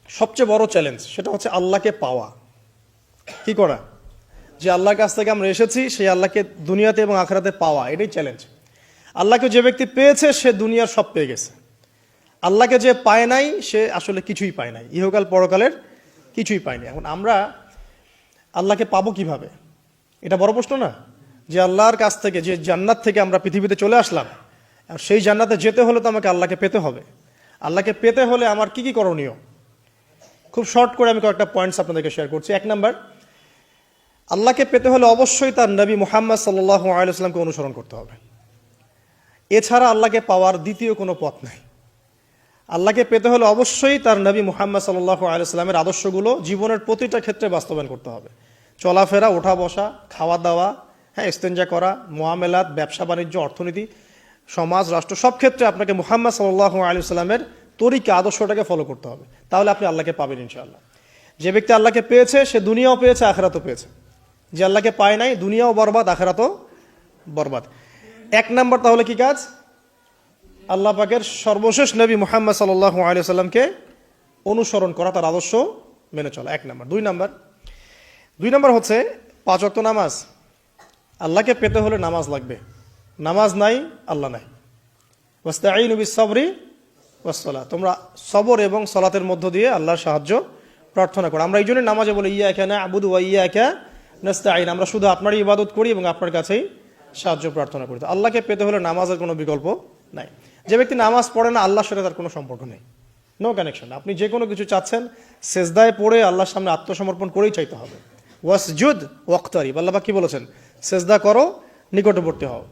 সবচেয়ে বড় চ্যালেঞ্জ সেটা হচ্ছে আল্লাহকে পাওয়া। কি করা? যে আল্লাহর কাছ থেকে আমরা এসেছি সেই আল্লাহকে দুনিয়াতে এবং আখিরাতে পাওয়া, এটাই চ্যালেঞ্জ। আল্লাহকে যে ব্যক্তি পেয়েছে সে দুনিয়ার সব পেয়ে গেছে। আল্লাহকে যে পায় নাই সে আসলে কিছুই পায় নাই, ইহকাল পরকালের কিছুই পায়নি। এখন আমরা আল্লাহকে পাবো কিভাবে, এটা বড় প্রশ্ন না? যে আল্লাহর কাছ থেকে, যে জান্নাত থেকে আমরা পৃথিবীতে চলে আসলাম, সেই জান্নাতে যেতে হলে তো আমাকে আল্লাহকে পেতে হবে। আল্লাহকে পেতে হলে আমার কি কি করণীয়, খুব শর্ট করে আমি কয়েকটা পয়েন্টস আপনাদেরকে শেয়ার করছি। 1 নাম্বার, আল্লাহকে পেতে হলে অবশ্যই তার নবী মুহাম্মদ সাল্লাল্লাহু আলাইহি ওয়াসাল্লামকে অনুসরণ করতে হবে। এছাড়া আল্লাহকে পাওয়ার দ্বিতীয় কোনো পথ নাই। আল্লাহকে পেতে হলে অবশ্যই তার নবী মুহাম্মদ সাল্লাল্লাহু আলাইহি ওয়াসাল্লামের আদর্শগুলো জীবনের প্রতিটা ক্ষেত্রে বাস্তবায়ন করতে হবে। চলাফেরা, ওঠা বসা, খাওয়া দাওয়া, ইস্তেঞ্জা করা, মুআমালাত, ব্যবসা বাণিজ্য, অর্থনীতি, সমাজ, রাষ্ট্র, সব ক্ষেত্রে আপনাকে মুহাম্মদ সাল্লাল্লাহু আলাইহি ওয়াসাল্লামের তরিকা, আদর্শটাকে ফলো করতে হবে। তাহলে আপনি আল্লাহকে পাবেন ইনশাআল্লাহ। যে ব্যক্তি আল্লাহকে পেয়েছে সে দুনিয়াও পেয়েছে, আখিরাতও পেয়েছে। যে আল্লাহকে পায় নাই, দুনিয়াও বরবাদ, আখিরাতও বরবাদ। 1 নাম্বার তাহলে কি কাজ? আল্লাহ পাকের সর্বশেষ নবী মুহাম্মদ সাল্লাল্লাহু আলাইহি ওয়াসাল্লামকে অনুসরণ করা, তার আদর্শ মেনে চলা, 1 নাম্বার। 2 নাম্বার হচ্ছে 5 ওয়াক্ত নামাজ। আল্লাহকে পেতে হলে নামাজ লাগবে। নামাজ নাই, আল্লাহ নাই। ওয়াস্তাঈনু বিস-সাবরি ওয়াস-সালাহ, তোমরা সবর এবং সালাতের মধ্য দিয়ে আল্লাহর সাহায্য প্রার্থনা করো। আমরা এই জন্য নামাজে বলি ইয়্যাকা না'বুদু ওয়া ইয়্যাকা নাস্তাঈন, আমরা শুধু আপনারই ইবাদত করি এবং আপনার কাছেই সাহায্য প্রার্থনা করি। তো আল্লাহকে পেতে হলে নামাজের কোনো বিকল্প নাই। যে ব্যক্তি নামাজ পড়ে না, আল্লাহর সাথে তার কোনো সম্পর্ক নেই, নো কানেকশন। আপনি যে কোনো কিছু চাচ্ছেন, সেজদায় পড়ে আল্লাহর সামনে আত্মসমর্পণ করেই চাইতে হবে। ওয়াসজুদ ওয়াক্তারিব, আল্লাহ পাক কি বলেছেন? সেজদা করো, নিকটবর্তী হও।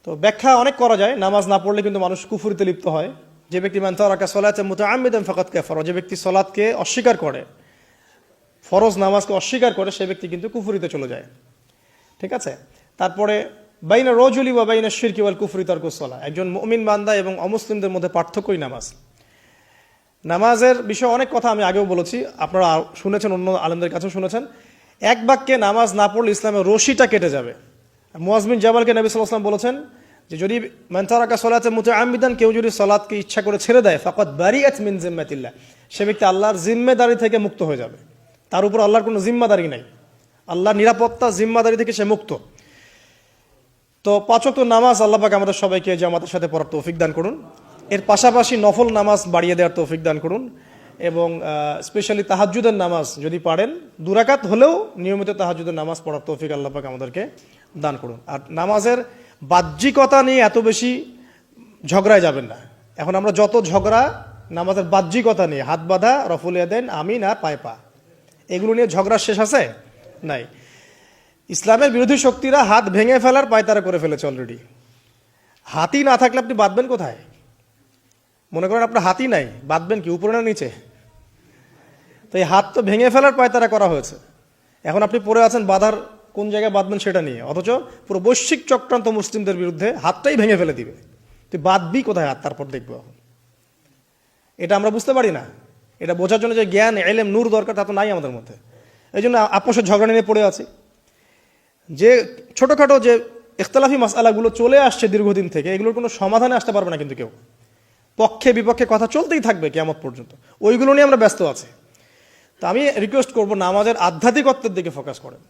তো ব্যাখ্যা অনেক করা যায়। নামাজ না পড়লে কিন্তু মানুষ কুফরিতে লিপ্ত হয়। যে ব্যক্তি মান তারাকা সালাতান মুতাআম্মিদান ফাকাদ কাফারা, যে ব্যক্তি সালাতকে অস্বীকার করে, ফরজ নামাজকে অস্বীকার করে, সে ব্যক্তি কিন্তু কুফরিতে চলে যায়। ঠিক আছে? তারপরে বাইনা রাজুলি ওয়া বাইনা শিরকি ওয়াল কুফরি তারকুস সালাহ, একজন মুমিন বান্দা এবং অমুসলিমদের মধ্যে পার্থক্যই নামাজ। নামাজের বিষয়ে অনেক কথা আমি আগেও বলেছি, আপনারা শুনেছেন, অন্য আলেমদের কাছেও শুনেছেন। এক বাক্যে নামাজ না পড়লে ইসলামের রশিটা কেটে যাবে। মুআয বিন জাবালকে নবী সাল্লাল্লাহু আলাইহি ওয়াসাল্লাম বলেছেন যে যদি মান তারাকা সালাতান মুতাআম্মিদান, কেউ যদি সালাতকে ইচ্ছা করে ছেড়ে দেয়, ফাকাদ বারিআত মিন জিম্মাতিল্লাহ, সে ব্যক্তি আল্লাহর জিম্মেদারি থেকে মুক্ত হয়ে যাবে। তার উপর আল্লাহর কোনো জিম্মাদারি নাই, আল্লাহর নিরাপত্তা, জিম্মাদারি থেকে সে মুক্ত। তো 5 ওয়াক্ত নামাজ আল্লাহ পাক আমাদের সবাইকে জামাতের সাথে পড়ার তৌফিক দান করুন। এর পাশাপাশি নফল নামাজ বাড়িয়ে দেওয়ার তৌফিক দান করুন, এবং স্পেশালি তাহাজ্জুদের নামাজ যদি পারেন 2 রাকাত হলেও নিয়মিত তাহাজ্জুদের নামাজ পড়ার তৌফিক আল্লাহ পাক আমাদেরকে দান করুন। আর নামাজের বাহ্যিকতা নিয়ে এত বেশি ঝগড়ায় যাবেন না। এখন আমরা যত ঝগড়া নামাজের বাহ্যিকতা নিয়ে, হাত বাঁধা, রফুল ইয়াদাইন, আমিন আর পায়ে পা, এগুলো নিয়ে ঝগড়া শেষ আছে? নাই। ইসলামের বিরোধী শক্তিরা হাত ভেঙে ফেলার পায়তারা করে ফেলেছে অলরেডি। হাতই না থাকলে আপনি বাঁধবেন কোথায়? মনে করেন আপনার হাতই নাই, বাঁধবেন কি উপরে না নিচে? তো এই হাত তো ভেঙে ফেলার পায়তারা করা হয়েছে। এখন আপনি পড়ে আছেন বাঁধার কোন জায়গায় বাঁধবেন সেটা নিয়ে, অথচ পুরো বৈশ্বিক চক্রান্ত মুসলিমদের বিরুদ্ধে, হাতটাই ভেঙে ফেলে দিবে। তুই বাঁধবি কোথায় হাত? তারপর দেখবো। এখন এটা আমরা বুঝতে পারি না। এটা বোঝার জন্য যে জ্ঞান, ইলম, নূর দরকার, তা তো নাই আমাদের মধ্যে। এই জন্য আপোষের ঝগড়া নিয়ে পড়ে আছি। যে ছোটোখাটো যে ইখতিলাফি মাসআলাগুলো চলে আসছে দীর্ঘদিন থেকে, এগুলোর কোনো সমাধানে আসতে পারবে না কিন্তু কেউ। পক্ষে বিপক্ষে কথা চলতেই থাকবে কিয়ামত পর্যন্ত, ওইগুলো নিয়ে আমরা ব্যস্ত আছি। তো আমি রিকোয়েস্ট করব, নামাজের আধ্যাত্মিকত্বের দিকে ফোকাস করেন।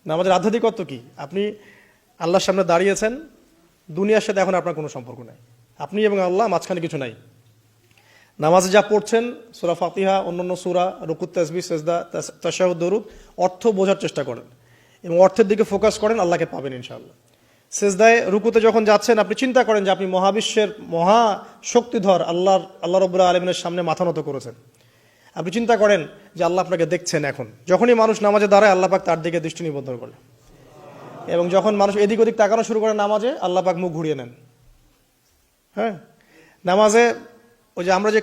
নামাজের আধ্যাত্মিকত্ব কি? আপনি আল্লাহর সামনে দাঁড়িয়েছেন, দুনিয়ার সাথে এখন আপনার কোনো সম্পর্ক নাই, আপনি এবং আল্লাহ, মাঝখানে কিছু নাই। নামাজে যা পড়ছেন, সূরা ফাতিহা, অন্যান্য সূরা, রুকু, তাসবিহ, সিজদা, তাশাহুদ, দরুদ, অর্থ বোঝার চেষ্টা করেন এবং অর্থের দিকে ফোকাস করেন, আল্লাহকে পাবেন ইনশাআল্লাহ। সিজদায়, রুকুতে যখন যাচ্ছেন, আপনি চিন্তা করেন যে আপনি মহাবিশ্বের মহা শক্তিধর আল্লাহ রাব্বুল আলামিনের সামনে মাথা নত করেছেন। আপনি চিন্তা করেন যে আল্লাহ আপনাকে দেখছেন। এখন যখনই মানুষ নামাজে দাঁড়ায়, আল্লাহ পাক তার দিকে দৃষ্টি নিবদ্ধ করে, এবং যখন মানুষ এদিক ওদিক তাকানো শুরু করে নামাজে, আল্লাহ পাক মুখ ঘুরিয়ে নেন। হ্যাঁ, নামাজে ওই যে আমরা যে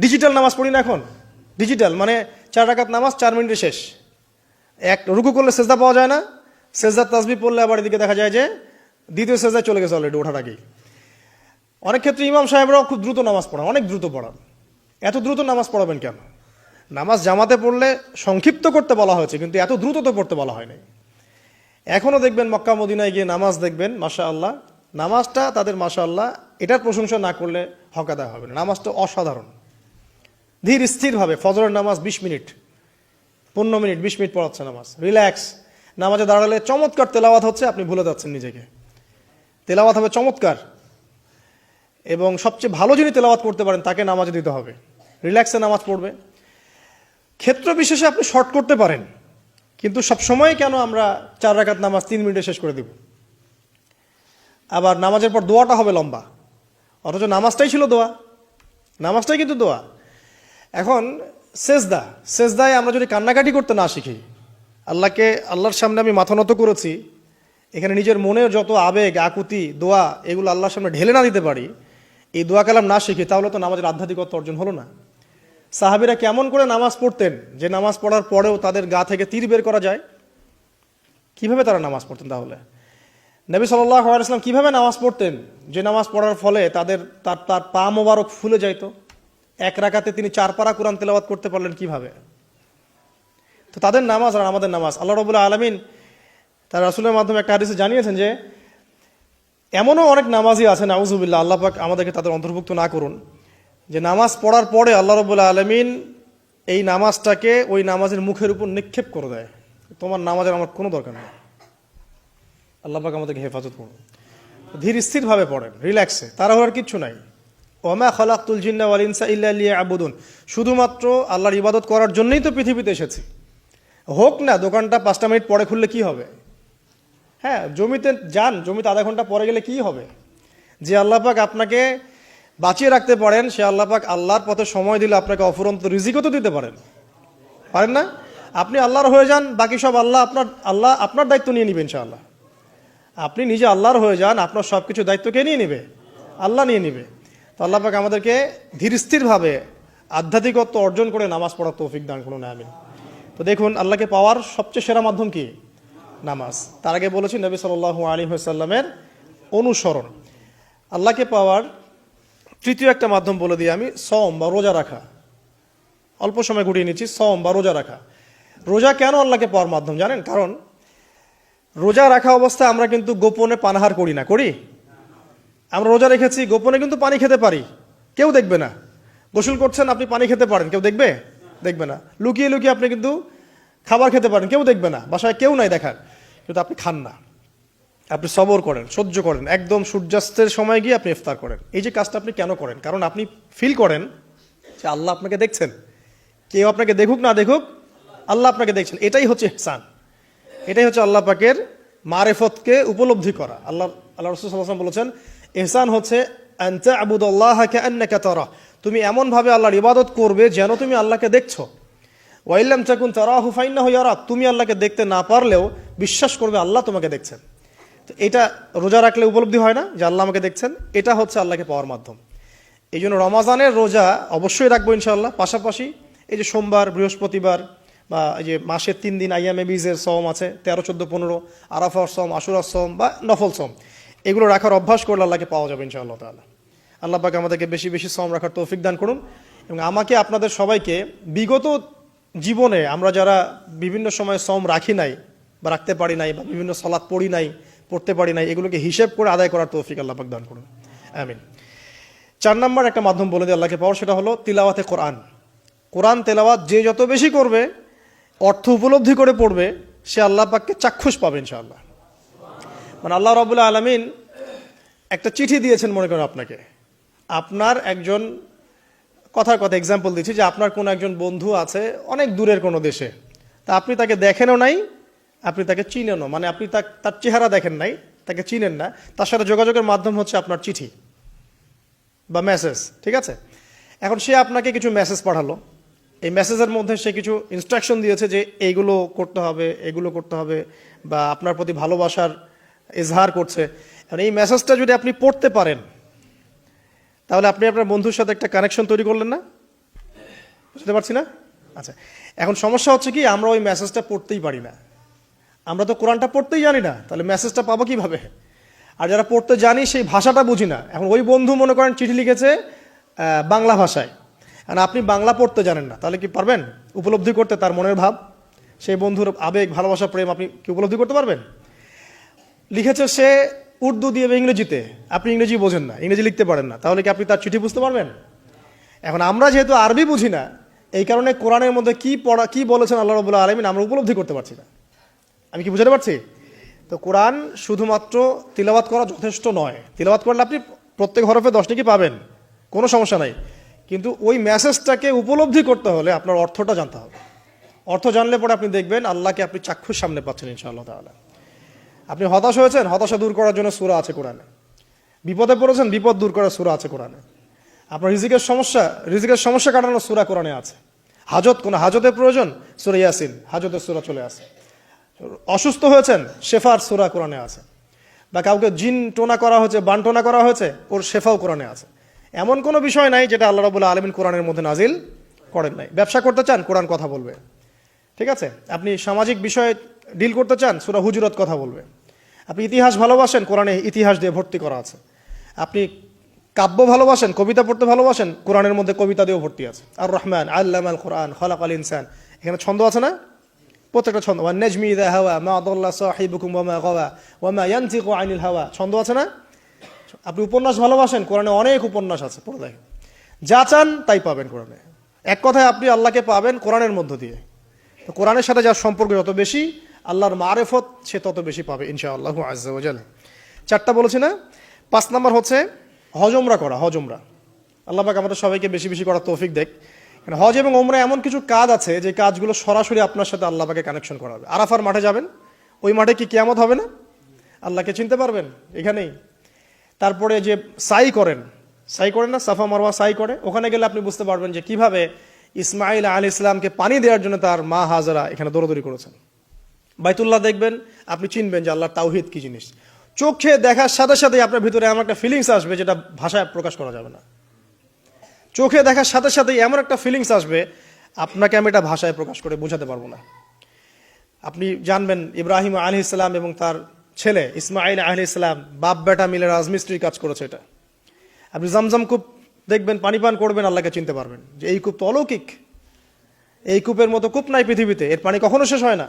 ডিজিটাল নামাজ পড়ি না, এখন ডিজিটাল মানে 4 রাকাত নামাজ 4 মিনিটে শেষ। এক রুকু করলে সেজদা পাওয়া যায় না, সেজদার তাসবিহ পড়লে আবার এদিকে দেখা যায় যে দ্বিতীয় সেজদায় চলে গেছে অলরেডি ওঠার আগেই। অনেক ক্ষেত্রে ইমাম সাহেবরাও খুব দ্রুত নামাজ পড়ান, অনেক দ্রুত পড়ান। এত দ্রুত নামাজ পড়াবেন কেন? নামাজ জামাতে পড়লে সংক্ষিপ্ত করতে বলা হয়েছে, কিন্তু এত দ্রুত তো পড়তে বলা হয়নি। এখনও দেখবেন মক্কা মদিনায় গিয়ে নামাজ দেখবেন, মাশাআল্লাহ, নামাজটা তাদের মাশাআল্লাহ, এটার প্রশংসা না করলে হক আদায় হবে না। নামাজটা অসাধারণ, ধীর স্থিরভাবে ফজরের নামাজ 20 মিনিট, 15 মিনিট, 20 মিনিট পড়াচ্ছে নামাজ, রিল্যাক্স। নামাজে দাঁড়ালে চমৎকার তেলাওয়াত হচ্ছে, আপনি ভুলে যাচ্ছেন নিজেকে। তেলাওয়াত হবে চমৎকার, এবং সবচেয়ে ভালো যিনি তেলাওয়াত করতে পারেন তাকে নামাজে দিতে হবে। রিল্যাক্সে নামাজ পড়বে। ক্ষেত্র বিশেষে আপনি শর্ট করতে পারেন, কিন্তু সবসময় কেন আমরা 4 রাকাত নামাজ 3 মিনিটে শেষ করে দিব? আবার নামাজের পর দোয়াটা হবে লম্বা, অথচ নামাজটাই ছিল দোয়া, নামাজটাই কিন্তু দোয়া। এখন সেজদায় আমরা যদি কান্নাকাটি করতে না শিখি, আল্লাহর সামনে আমি মাথা নত করেছি, এখানে নিজের মনের যত আবেগ, আকুতি, দোয়া, এগুলো আল্লাহর সামনে ঢেলে না দিতে পারি, এই দোয়া কালাম না শিখি, তাহলে তো নামাজের আধ্যাত্মিকত্ব অর্জন হলো না। সাহাবীরা কেমন করে নামাজ পড়তেন যে নামাজ পড়ার পরেও তাদের গা থেকে তীর বের করা যায়? কিভাবে তারা নামাজ পড়তেন? তাহলে নবী সাল্লাল্লাহু আলাইহি ওয়াসাল্লাম কিভাবে নামাজ পড়তেন যে নামাজ পড়ার ফলে তার পা মোবারক ফুলে যাইত? 1 রাকাতে তিনি 4 পারা কোরআন তেলাওয়াত করতে পারলেন কিভাবে? তো তাদের নামাজ আর আমাদের নামাজ, আল্লাহ রাব্বুল আলামিন তার রাসূলের মাধ্যমে একটা হাদিসে জানিয়েছেন যে এমনও অনেক নামাজি আছে, নাউযুবিল্লাহ, আল্লাহ পাক আমাদেরকে তাদের অন্তর্ভুক্ত না করুন, যে নামাজ পড়ার পরে আল্লাহ রাব্বুল আলামিন এই নামাজটাকে ওই নামাজের মুখের উপর নিক্ষেপ করে দেয়, তোমার নামাজের আমার কোনো দরকার নেই। আল্লাহ পাক আমাদেরকে হেফাজত করুন। ধীর স্থিরভাবে পড়েন, রিল্যাক্সে, তাড়াহুড়ার কিচ্ছু নাই। ওমা খালাকতুল জিন্না ওয়াল ইনসা ইল্লা লিয়াবুদুন, শুধুমাত্র আল্লাহর ইবাদত করার জন্যই তো পৃথিবীতে এসেছি। হোক না দোকানটা 5টা মিনিট পরে খুললে কি হবে? হ্যাঁ, জমিতে যান, জমিতে আধা ঘন্টা পরে গেলে কি হবে? যে আল্লাহ পাক আপনাকে বাঁচিয়ে রাখতে পারেন, সে আল্লাহ পাক আল্লাহর পথে সময় দিলে আপনাকে অফুরন্ত রিজিকও তো দিতে পারেন না? আপনি আল্লাহর হয়ে যান, বাকি সব আল্লাহ আপনার দায়িত্ব নিয়ে নিবে ইনশাআল্লাহ। আপনি নিজে আল্লাহর হয়ে যান, আপনার সব কিছু দায়িত্ব কে নিয়ে নিবে? আল্লাহ নিয়ে নিবে। তো আল্লাহ পাক আমাদেরকে ধীর স্থিরভাবে আধ্যাত্মিকত্ব অর্জন করে নামাজ পড়ার তৌফিক দান করুন, আমিন। তো দেখুন, আল্লাহকে পাওয়ার সবচেয়ে সেরা মাধ্যম কি? নামাজ। তার আগে বলেছি নবী সাল্লাল্লাহু আলাইহি ওয়াসাল্লামের অনুসরণ। আল্লাহকে পাওয়ার তৃতীয় একটা মাধ্যম বলে দিই আমি, সওম বা রোজা রাখা। অল্প সময় গুটিয়ে নিচ্ছি, সওম বা রোজা রাখা। রোজা কেন আল্লাহকে পাওয়ার মাধ্যম জানেন? কারণ রোজা রাখা অবস্থায় আমরা কিন্তু গোপনে পানাহার করি না, করি? আমরা রোজা রেখেছি, গোপনে কিন্তু পানি খেতে পারি, কেউ দেখবে না। গোসল করছেন, আপনি পানি খেতে পারেন, কেউ দেখবে না। লুকিয়ে লুকিয়ে আপনি কিন্তু খাবার খেতে পারেন, কেউ দেখবে না, বাসায় কেউ নাই দেখার, কিন্তু আপনি খান না। আপনি সবর করেন, সহ্য করেন, একদম সূর্যাস্তের সময় গিয়ে আপনি ইফতার করেন। এই যে কাজটা আপনি কেন করেন? কারণ আপনি ফিল করেন যে আল্লাহ আপনাকে দেখছেন। কেউ আপনাকে দেখুক না দেখুক, আল্লাহ আপনাকে দেখছেন। এটাই হচ্ছে ইহসান, এটাই হচ্ছে আল্লাহ পাকের মারিফতকে উপলব্ধি করা। আল্লাহ রাসূল সাল্লাল্লাহু আলাইহি ওয়াসাল্লাম বলেছেন, ইহসান হচ্ছে আন তা'বুদাল্লাহা কাআন্নাকা তারা, তুমি এমন ভাবে আল্লাহর ইবাদত করবে যেন তুমি আল্লাহকে দেখছো। ওয়া ইল্লাম তাকুন তারাহু ফাইন্নাহু ইয়ারাক, তুমি আল্লাহকে দেখতে না পারলেও বিশ্বাস করবে আল্লাহ তোমাকে দেখছেন। তো এটা রোজা রাখলে উপলব্ধি হয় না যে আল্লাহ আমাকে দেখছেন? এটা হচ্ছে আল্লাহকে পাওয়ার মাধ্যম। এই জন্য রমাজানের রোজা অবশ্যই রাখবো ইনশাআল্লাহ। পাশাপাশি এই যে সোমবার, বৃহস্পতিবার, বা এই যে মাসের 3 দিন আইয়ামে বীজের সওম আছে, 13, 14, 15, আরাফার সওম, আশুরার সওম বা নফল সওম, এগুলো রাখার অভ্যাস করলে আল্লাহকে পাওয়া যাবে ইনশাআল্লাহ তাআলা। আল্লাহ পাক আমাদেরকে বেশি বেশি সওম রাখার তৌফিক দান করুন। এবং আমাকে, আপনাদের সবাইকে বিগত জীবনে আমরা যারা বিভিন্ন সময় সওম রাখি নাই বা রাখতে পারি নাই, বা বিভিন্ন সালাত পড়ি নাই, পড়তে পারি নাই, এগুলোকে হিসেব করে আদায় করার তৌফিক আল্লাহ পাক দান করুন, আমিন। 4 নম্বর একটা মাধ্যম বলে দিই আল্লাহকে পাওয়ার, সেটা হলো তিলাওয়াতে কোরআন। কোরআন তেলাওয়াত যে যত বেশি করবে, অর্থ উপলব্ধি করে পড়বে, সে আল্লাহ পাককে চাক্ষুষ পাবে ইনশাআল্লাহ। মানে আল্লাহ রাব্বুল আলামিন একটা চিঠি দিয়েছেন, মনে করেন আপনাকে, আপনার একজন, কথার কথা এক্সাম্পল দিচ্ছি, যে আপনার কোনো একজন বন্ধু আছে অনেক দূরের কোনো দেশে, তা আপনি তাকে দেখেনও নাই, আপনি তাকে চিনেনও, মানে আপনি তার চেহারা দেখেন নাই, তাকে চিনেন না, তার সাথে যোগাযোগের মাধ্যম হচ্ছে আপনার চিঠি বা মেসেজ, ঠিক আছে? এখন সে আপনাকে কিছু মেসেজ পাঠালো, এই মেসেজের মধ্যে সে কিছু ইনস্ট্রাকশন দিয়েছে যে এইগুলো করতে হবে, এগুলো করতে হবে, বা আপনার প্রতি ভালোবাসার ইজহার করছে। এখন এই মেসেজটা যদি আপনি পড়তে পারেন, তাহলে আপনি আপনার বন্ধুর সাথে একটা কানেকশন তৈরি করলেন না? বুঝতে পারছি না? আচ্ছা, এখন সমস্যা হচ্ছে কি, আমরা ওই মেসেজটা পড়তেই পারি না। আমরা তো কোরআনটা পড়তেই জানি না, তাহলে মেসেজটা পাবো কিভাবে? আর যারা পড়তে জানি সেই ভাষাটা বুঝি না। এখন ওই বন্ধু মনে করেন চিঠি লিখেছে বাংলা ভাষায়, আর আপনি বাংলা পড়তে জানেন না, তাহলে কি পারবেন উপলব্ধি করতে তার মনের ভাব, সেই বন্ধুর আবেগ, ভালোবাসা, প্রেম আপনি কি উপলব্ধি করতে পারবেন? লিখেছে সে উর্দু দিয়ে বা ইংরেজিতে, আপনি ইংরেজি বোঝেন না, ইংরেজি লিখতে পারেন না, তাহলে কি আপনি তার চিঠি বুঝতে পারবেন? এখন আমরা যেহেতু আরবি বুঝি না, এই কারণে কোরআনের মধ্যে কি বলেছেন আল্লাহ রাব্বুল আলামিন আমরা উপলব্ধি করতে পারছি না। আমি কি বুঝাতে পারছি? তো কোরআন শুধুমাত্র তিলাওয়াত করা যথেষ্ট নয়। তিলাওয়াত করলে আপনি প্রত্যেক হরফে 10 নেকি পাবেন, কোনো সমস্যা নাই, কিন্তু ওই মেসেজটাকে উপলব্ধি করতে হলে আপনার অর্থটা জানতে হবে। অর্থ জানলে পরে আপনি দেখবেন আল্লাহকে আপনি চাক্ষুষ সামনে পাচ্ছেন ইনশাআল্লাহ তাআলা। আপনি হতাশ হয়েছেন, হতাশা দূর করার জন্য সূরা আছে কোরআনে। বিপদে পড়েছেন, বিপদ দূর করার সূরা আছে কোরআনে। আপনার রিজিকের সমস্যা কাটানোর সূরা কোরআনে আছে। কোনো হাজতের প্রয়োজন, সূরা ইয়াসিন, হাজতের সূরা চলে আসে। অসুস্থ হয়েছেন, শেফার সূরা কোরআনে আছে। বা কাউকে জিন টোনা করা হয়েছে, বান টোনা করা হয়েছে, ওর শেফাও কোরআনে আছে। এমন কোনো বিষয় নাই যেটা আল্লাহ রাব্বুল আলামিন কোরআনের মধ্যে নাজিল করেন নাই। ব্যবসা করতে চান, কোরআন কথা বলবে, ঠিক আছে? আপনি সামাজিক বিষয়ে ডিল করতে চান, সূরা হুজুরাত কথা বলবে। আপনি ইতিহাস ভালোবাসেন, কোরআনে ইতিহাস দিয়ে ভর্তি করা আছে। আপনি কাব্য ভালোবাসেন, কবিতা পড়তে ভালোবাসেন, কোরআনের মধ্যে কবিতা দিয়েও ভর্তি আছে। আর রহমান আল্লামাল কোরআন খালাকাল ইনসান, এখানে ছন্দ আছে না? প্রত্যেকটা ছন্দ, ওয়ান নাজমি ইযা হাওয়া মা দাল্লা সাহিবুকুম ওয়া মা গাওয়া ওয়া মা ইয়ানতিকু আনিল হাওয়া, ছন্দ আছে না? আপনি উপন্যাস ভালোবাসেন, কোরআনে অনেক উপন্যাস আছে, পড়ে দেখেন। যা চান তাই পাবেন কোরআনে। এক কথায় আপনি আল্লাহকে পাবেন কোরআনের মধ্য দিয়ে। তো কোরআনের সাথে যার সম্পর্ক যত বেশি, আল্লাহর মারেফত সে তত বেশি পাবে ইনশাআল্লাহু আজ্জা ওয়া জাল। 4টা বলেছি না? 5 নাম্বার হচ্ছে হজ উমরা করা। হজ উমরা আল্লাহ পাক আমাদের সবাইকে বেশি বেশি করার তৌফিক দেখ। হজ এবং উমরা এমন কিছু কাজ আছে যে কাজগুলো সরাসরি আপনার সাথে আল্লাহ পাকে কানেকশন করাবে। আরাফার মাঠে যাবেন, ওই মাঠে কি কিয়ামত হবে না? আল্লাহকে চিনতে পারবেন এখানেই। তারপরে যে সাই করেন না, সাফা মারওয়া সাই করে, ওখানে গেলে আপনি বুঝতে পারবেন যে কিভাবে ইসমাইল আলাইহিস সালামকে পানি দেওয়ার জন্য তার মা হাজরা এখানে দৌড়দৌড়ি করেছেন। বাইতুল্লাহ দেখবেন, আপনি চিনবেন যে আল্লাহর তাওহীদ কি জিনিস। চোখে দেখার সাথে সাথে আপনার ভিতরে এমন একটা ফিলিংস আসবে যেটা ভাষায় প্রকাশ করা যাবে না। চোখে দেখার সাথে সাথে এমন একটা ফিলিংস আসবে, আপনাকে আমি এটা ভাষায় প্রকাশ করে বোঝাতে পারবো না। আপনি জানবেন ইব্রাহিম আলাইহিস সালাম এবং তার ছেলে ইসমাইল আলাইহিস সালাম বাপ বেটা মিলে রাজমিস্ত্রির কাজ করেছে। এটা আপনি জামজাম কূপ দেখবেন, পানি পান করবেন, আল্লাহকে চিনতে পারবেন যে এই কূপ তো অলৌকিক। এই কূপের মতো কূপ নাই পৃথিবীতে, এর পানি কখনো শেষ হয় না,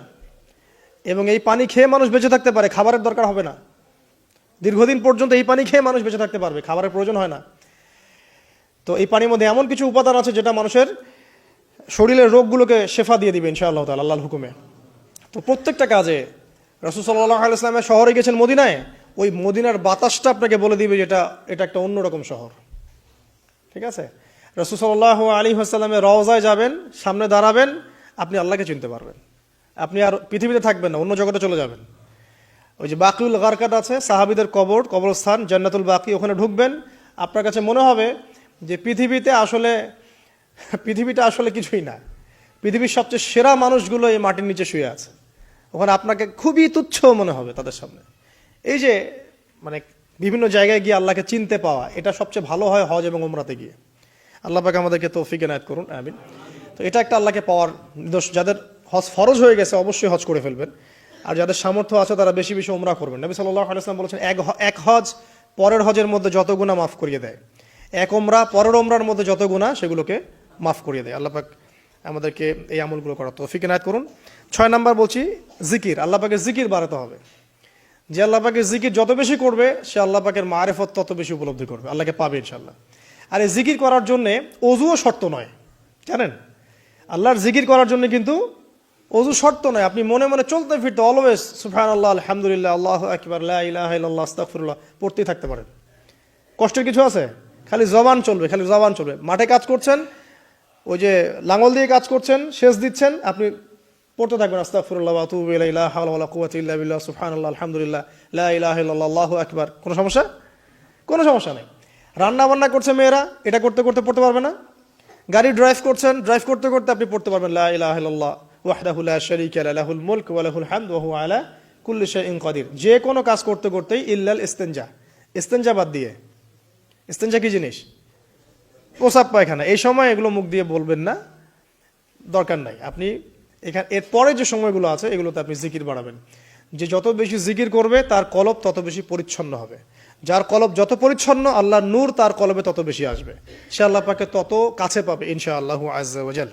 এবং এই পানি খেয়ে মানুষ বেঁচে থাকতে পারে, খাবারের দরকার হবে না। দীর্ঘদিন পর্যন্ত এই পানি খেয়ে মানুষ বেঁচে থাকতে পারবে, খাবারের প্রয়োজন হয় না। তো এই পানির মধ্যে এমন কিছু উপাদান আছে যেটা মানুষের শরীরের রোগগুলোকে শেফা দিয়ে দিবে ইনশাআল্লাহ তাআলা আল্লাহর হুকুমে। তো প্রত্যেকটা কাজে রাসূল সাল্লাল্লাহু আলাইহি ওয়াসাল্লাম শহরে গেছেন মদিনায়, ওই মদিনার বাতাসটা আপনাকে বলে দিবে যেটা এটা একটা অন্যরকম শহর, ঠিক আছে? রাসূল সাল্লাল্লাহু আলাইহি ওয়াসাল্লামের রওজায় যাবেন, সামনে দাঁড়াবেন, আপনি আল্লাহকে চিনতে পারবেন। আপনি আর পৃথিবীতে থাকবেন না, অন্য জগতে চলে যাবেন। ওই যে বাকিউল গারকাদ আছে, সাহাবীদের কবরস্থান জান্নাতুল বাকি, ওখানে ঢুকবেন, আপনার কাছে মনে হবে যে পৃথিবীটা আসলে কিছুই না। পৃথিবীর সবচেয়ে সেরা মানুষগুলো এই মাটির নিচে শুয়ে আছে, ওখানে আপনাকে খুবই তুচ্ছ মনে হবে তাদের সামনে। এই যে মানে বিভিন্ন জায়গায় গিয়ে আল্লাহকে চিনতে পাওয়া, এটা সবচেয়ে ভালো হয় হজ এবং উমরাতে গিয়ে। আল্লাহ পাক আমাদেরকে তৌফিক এনায়েত করুন, আমিন। তো এটা একটা আল্লাহকে পাওয়ার নিদর্শন। যাদের হজ ফরজ হয়ে গেছে অবশ্যই হজ করে ফেলবেন, আর যাদের সামর্থ্য আছে তারা বেশি বেশি উমরা করবেন। নবী সাল্লাল্লাহু আলাইহি ওয়াসাল্লাম বলেছেন, এক হজ পরের হজের মধ্যে যত গুনাহ মাফ করিয়ে দেয়, এক উমরা পরের উমরার মধ্যে যত গুনাহ সেগুলোকে মাফ করিয়ে দেয়। আল্লাহ পাক আমাদেরকে এই আমলগুলো করার তৌফিক এনায়েত করুন। 6 নাম্বার বলছি জিকির। আল্লাহ পাকের জিকির বাড়াতে হবে। যে আল্লাহ পাকের জিকির যত বেশি করবে, সে আল্লাহ পাকের মারিফত তত বেশি উপলব্ধি করবে, আল্লাহকে পাবে ইনশাআল্লাহ। আর এই জিকির করার জন্যে অজুও শর্ত নয়, জানেন? আল্লাহর জিকির করার জন্য কিন্তু অজু শর্ত নয়। আপনি মনে মনে চলতে ফিরতে অলওয়েজ সুবহানাল্লাহ, আলহামদুলিল্লাহ, আল্লাহু আকবার, লা ইলাহা ইল্লাল্লাহ, আস্তাগফিরুল্লাহ পড়তেই থাকতে পারেন। কষ্টের কিছু আছে? খালি জবান চলবে। মাঠে কাজ করছেন, ওই যে লাঙল দিয়ে কাজ করছেন, সেচ দিচ্ছেন, আপনি পড়তে থাকবেন আস্তাগফিরুল্লাহ ওয়া আতুবু ইলাইহি, লা হাওলা ওয়ালা কুওয়াতা ইল্লা বিল্লাহ, সুবহানাল্লাহ, আলহামদুলিল্লাহ, লা ইলাহা ইল্লাল্লাহ, আল্লাহু আকবার। কোনো সমস্যা নেই। রান্না বান্না করছে মেয়েরা, এটা করতে করতে পড়তে পারবে না? গাড়ি ড্রাইভ করতে করতে আপনি পড়তে পারবেন লা ইলাহা ইল্লাল্লাহ ওয়াহদাহু লা শারীকা লাহু, লাহুল মুলক ওয়া লাহুল হামদু ওয়া হুয়া আলা কুল্লি শাইইন কাদির। যে কোনো কাজ করতে করতেই ইল্লাল ইস্তেনজা বাদ দিয়ে। ইস্তেনজা কি জিনিস? প্রসাব পায়খানা। এই সময় এগুলো মুখ দিয়ে বলবেন না, দরকার নাই। আপনি এখানে এরপরে যে সময়গুলো আছে এগুলোতে আপনি জিকির বাড়াবেন। যে যত বেশি জিকির করবে তার কলব তত বেশি পরিচ্ছন্ন হবে। যার কলব যত পরিচ্ছন্ন, আল্লাহর নূর তার কলবে তত বেশি আসবে, সে আল্লাহ পাকে তত কাছে পাবে ইনশাআল্লাহু আজ্জা ওয়া জাল।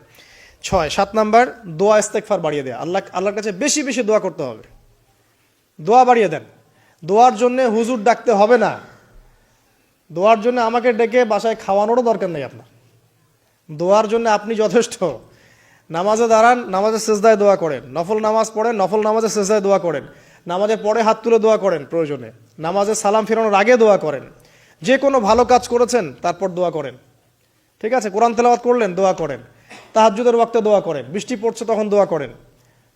7 নাম্বার দোয়া ইস্তেগফার বাড়িয়ে দেয়া। আল্লাহর কাছে বেশি বেশি দোয়া করতে হবে। দোয়া বাড়িয়ে দেন। দোয়ার জন্য হুজুর ডাকতে হবে না, দোয়ার জন্য আমাকে ডেকে বাসায় খাওয়ানোরও দরকার নেই আপনার। দোয়ার জন্য আপনি যথেষ্ট। নামাজে দাঁড়ান, নামাজের সেজদায় দোয়া করেন, নফল নামাজ পড়েন, নফল নামাজের সেজদায় দোয়া করেন, নামাজের পরে হাত তুলে দোয়া করেন, প্রয়োজনে নামাজে সালাম ফেরানোর আগে দোয়া করেন, যে কোনো ভালো কাজ করেছেন তারপর দোয়া করেন, ঠিক আছে? কোরআন তেলাওয়াত করলেন, দোয়া করেন, তাহাজ্জুদের ওয়াক্তে দোয়া করেন, বৃষ্টি পড়ছে তখন দোয়া করেন,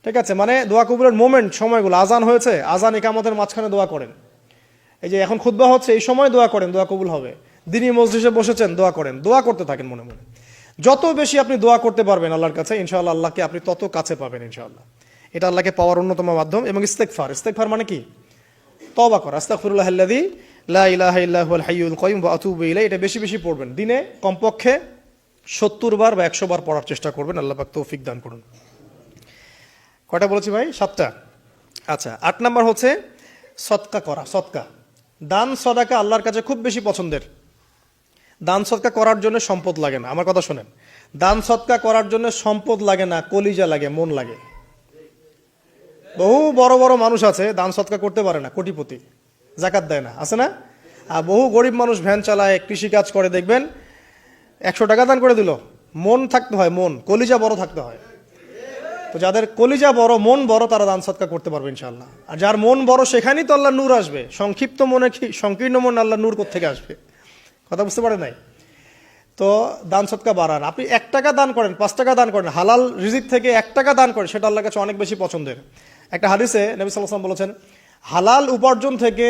ঠিক আছে? মানে দোয়া কবুলের মোমেন্ট, সময়গুলো, আজান হয়েছে, আজান ইকামতের মাঝখানে দোয়া করেন, এই যে এখন খুতবা হচ্ছে এই সময় দোয়া করেন, দোয়া কবুল হবে। দিনী মজলিসে বসেছেন, দোয়া করেন, দোয়া করতে থাকেন মনে মনে। যত বেশি আপনি দোয়া করতে পারবেন আল্লাহর কাছে, ইনশাআল্লাহ আল্লাহকে আপনি তত কাছে পাবেন ইনশাআল্লাহ। এটা আল্লাহকে পাওয়ার অন্যতম মাধ্যম। এবং ইস্তেগফার, ইস্তেগফার মানে কি? তওবা করা। আস্তাগফিরুল্লাহাল্লাযী লা ইলাহা ইল্লা হুয়াল হাইয়ুল কাইয়ুম ওয়া আতুবু ইলাইহি। এটা বেশি বেশি পড়বেন, দিনে কমপক্ষে 70 বার বা 100 বার পড়ার চেষ্টা করবেন। আল্লাহ পাক তৌফিক দান করুন। কয়টা বলেছি ভাই? 7টা। আচ্ছা, 8 নাম্বার হচ্ছে সদকা করা। সদকা, দান সদাকা আল্লাহর কাছে খুব বেশি পছন্দের। দান সদকা করার জন্য সম্পদ লাগে না, আমার কথা শোনেন। দান সদকা করার জন্য সম্পদ লাগে না, কলিজা লাগে, মন লাগে। বহু বড় বড় মানুষ আছে দান সদকা করতে পারে না, কোটিপতি, জাকাত দেয় না, আছে না? আর বহু গরিব মানুষ ভ্যান চালায়, কৃষিকাজ করে, দেখবেন 100 টাকা দান করে দিল, মন থাকতে হয়, মন, কলিজা বড় থাকতে হয়। তো যাদের কলিজা বড়, মন বড়, তারা দান সদকা করতে পারবে ইনশাআল্লাহ। আর যার মন বড়, সেখানেই তো আল্লাহ নূর আসবে। সংক্ষিপ্ত মনে সংকীর্ণ মন, আল্লাহ নূর কোত্থেকে আসবে? কথা বুঝতে পারে নাই? তো দান সদকা বাড়ান। আপনি 1 টাকা দান করেন, 5 টাকা দান করেন, হালাল রিজিক থেকে 1 টাকা দান করেন, সেটা আল্লাহর কাছে অনেক বেশি পছন্দের। একটা হাদিসে নবী সাল্লাল্লাহু আলাইহি ওয়াসাল্লাম বলেছেন, হালাল উপার্জন থেকে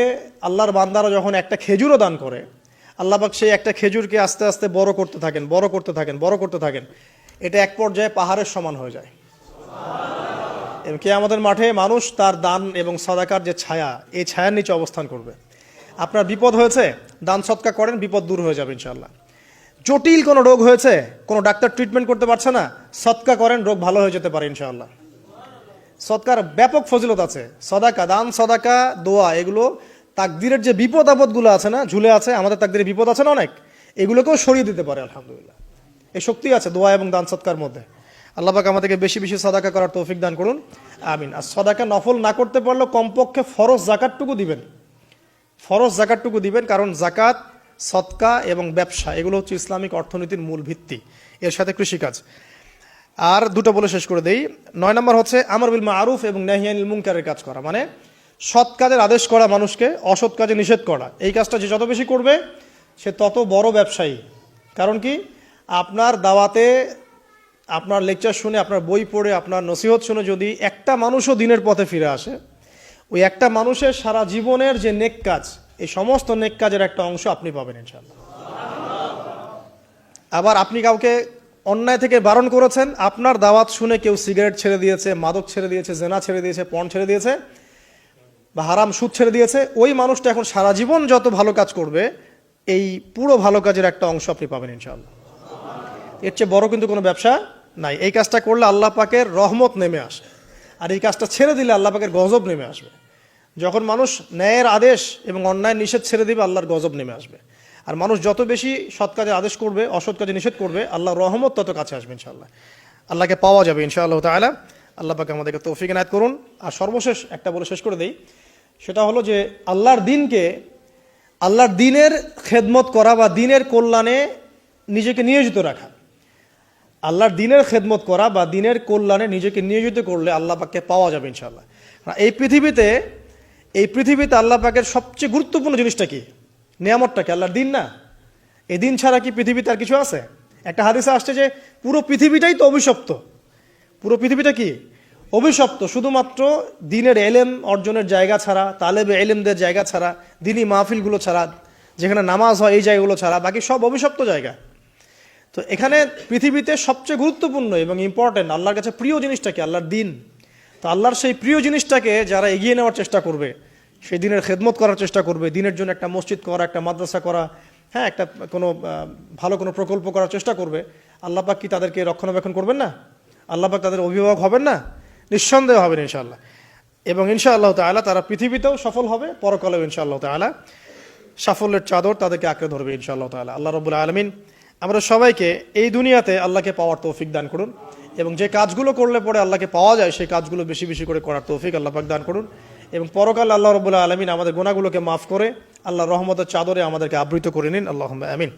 আল্লাহর বান্দারা যখন একটা খেজুরও দান করে, আল্লাহ পাক সেই একটা খেজুরকে আস্তে আস্তে বড় করতে থাকেন, বড় করতে থাকেন, বড় করতে থাকেন। এটা এক পর্যায়ে পাহাড়ের সমান হয়ে যায়। এবং কিয়ামতের মাঠে মানুষ তার দান এবং সাদাকার যে ছায়া, এই ছায়ার নিচে অবস্থান করবে। আপনার বিপদ হয়েছে, দান সদকা করেন, বিপদ দূর হয়ে যাবে ইনশাআল্লাহ। জটিল কোনো রোগ হয়েছে, কোনো ডাক্তার ট্রিটমেন্ট করতে পারছে না, সদকা করেন, রোগ ভালো হয়ে যেতে পারে ইনশাআল্লাহ। সদকার ব্যাপক ফজিলত আছে। সদাকা, দান সদাকা, দোয়া, এগুলো তাকদিরের যে বিপদ আপদগুলো আছে না, ঝুলে আছে, আমাদের তাকদিরে বিপদ আছে না অনেক, এগুলোকেও সরিয়ে দিতে পারে আলহামদুলিল্লাহ। এই শক্তি আছে দোয়া এবং দান সদকার মধ্যে। আল্লাহ পাক আমাদেরকে বেশি বেশি সাদাকা করার তৌফিক দান করুন, আমিন। আর সাদাকা নফল না করতে পারলেও কমপক্ষে ফরজ যাকাতটুকু দিবেন, ফরজ যাকাতটুকু দিবেন। কারণ যাকাত, সদকা এবং ব্যবসা, এগুলো হচ্ছে ইসলামিক অর্থনীতির মূল ভিত্তি, এর সাথে কৃষিকাজ। আর দুটো বলে শেষ করে দেই। 9 নম্বর হচ্ছে আমর বিল মারুফ এবং নাহি আনিল মুনকারের কাজ করা, মানে সৎ কাজের আদেশ করা, মানুষকে অসৎ কাজে নিষেধ করা। এই কাজটা যে যত বেশি করবে সে তত বড় ব্যবসায়ী। কারণ কি, আপনার দাওয়াতে, আপনার লেকচার শুনে, আপনার বই পড়ে, আপনার নসিহত শুনে যদি একটা মানুষও দিনের পথে ফিরে আসে, ওই একটা মানুষের সারা জীবনের যে নেক কাজ, এই সমস্ত নেক কাজের একটা অংশ আপনি পাবেন ইনশাআল্লাহ। আবার আপনি কাউকে অন্যায় থেকে বারণ করেছেন, আপনার দাওয়াত শুনে কেউ সিগারেট ছেড়ে দিয়েছে, মাদক ছেড়ে দিয়েছে, জেনা ছেড়ে দিয়েছে, পণ ছেড়ে দিয়েছে, বা হারাম সুদ ছেড়ে দিয়েছে, ওই মানুষটা এখন সারা জীবন যত ভালো কাজ করবে, এই পুরো ভালো কাজের একটা অংশ আপনি পাবেন ইনশাআল্লাহ। এর চেয়ে বড় কিন্তু কোনো ব্যবসা নাই। এই কাজটা করলে আল্লাহ পাকের রহমত নেমে আসে, আর এই কাজটা ছেড়ে দিলে আল্লাহ পাকের গজব নেমে আসবে। যখন মানুষ ন্যায়ের আদেশ এবং অন্যায় নিষেধ ছেড়ে দিবে, আল্লাহর গজব নেমে আসবে। আর মানুষ যত বেশি সৎ কাজে আদেশ করবে, অসৎ কাজে নিষেধ করবে, আল্লাহর রহমত তত কাছে আসবে ইনশাআল্লাহ। আল্লাহকে পাওয়া যাবে ইনশাআল্লাহ তাআলা। আল্লাহ পাক আমাদেরকে তৌফিক এনায়েত করুন। আর সর্বশেষ একটা বলে শেষ করে দেই, সেটা হলো যে আল্লাহর দিনকে, আল্লাহর দিনের খেদমত করা বা দিনের কল্যাণে নিজেকে নিয়োজিত রাখা। আল্লাহর দিনের খেদমত করা বা দিনের কল্যাণে নিজেকে নিয়োজিত করলে আল্লাহ পাককে পাওয়া যাবে ইনশাআল্লাহ। এই পৃথিবীতে আল্লাহ পাকের সবচেয়ে গুরুত্বপূর্ণ জিনিসটা কি, নিয়ামতটা কি? আল্লাহর দিন না? এই দিন ছাড়া কি পৃথিবীতে আর কিছু আছে? একটা হাদিসে আসছে যে পুরো পৃথিবীটাই তো অভিশপ্ত। পুরো পৃথিবীটা কি? অভিশপ্ত। শুধুমাত্র দিনের এলেম অর্জনের জায়গা ছাড়া, তালেবে এলেমদের জায়গা ছাড়া, দিনী মাহফিলগুলো ছাড়া, যেখানে নামাজ হয় এই জায়গাগুলো ছাড়া, বাকি সব অভিশপ্ত জায়গা। তো এখানে পৃথিবীতে সবচেয়ে গুরুত্বপূর্ণ এবং ইম্পর্টেন্ট, আল্লাহর কাছে প্রিয় জিনিসটা কি? আল্লাহর দিন। তো আল্লাহর সেই প্রিয় জিনিসটাকে যারা এগিয়ে নেওয়ার চেষ্টা করবে, সেই দিনের খেদমত করার চেষ্টা করবে, দিনের জন্য একটা মসজিদ করা, একটা মাদ্রাসা করা, হ্যাঁ, একটা কোনো ভালো কোনো প্রকল্প করার চেষ্টা করবে, আল্লাহ পাক কি তাদেরকে রক্ষণাবেক্ষণ করবেন না? আল্লাহ পাক তাদের অভিভাবক হবেন না? নিঃসন্দেহ হবেন ইনশাআল্লাহ। এবং ইনশাআল্লাহ তাআলা তারা পৃথিবীতেও সফল হবে, পরকালেও ইনশাআল্লাহ তাআলা সাফল্যের চাদর তাদেরকে আঁকড়ে ধরবে ইনশাআল্লাহ তাআলা। আল্লাহ রাব্বুল আলামিন আমরা সবাইকে এই দুনিয়াতে আল্লাহকে পাওয়ার তৌফিক দান করুন, এবং যে কাজগুলো করলে পরে আল্লাহকে পাওয়া যায় সেই কাজগুলো বেশি বেশি করে করার তৌফিক আল্লাহ পাক দান করুন। এবং পরকালে আল্লাহ রাব্বুল আলামিন আমাদের গুনাহগুলোকে মাফ করে আল্লাহর রহমতের চাদরে আমাদেরকে আবৃত করে নিন। আল্লাহুম্মা আমিন।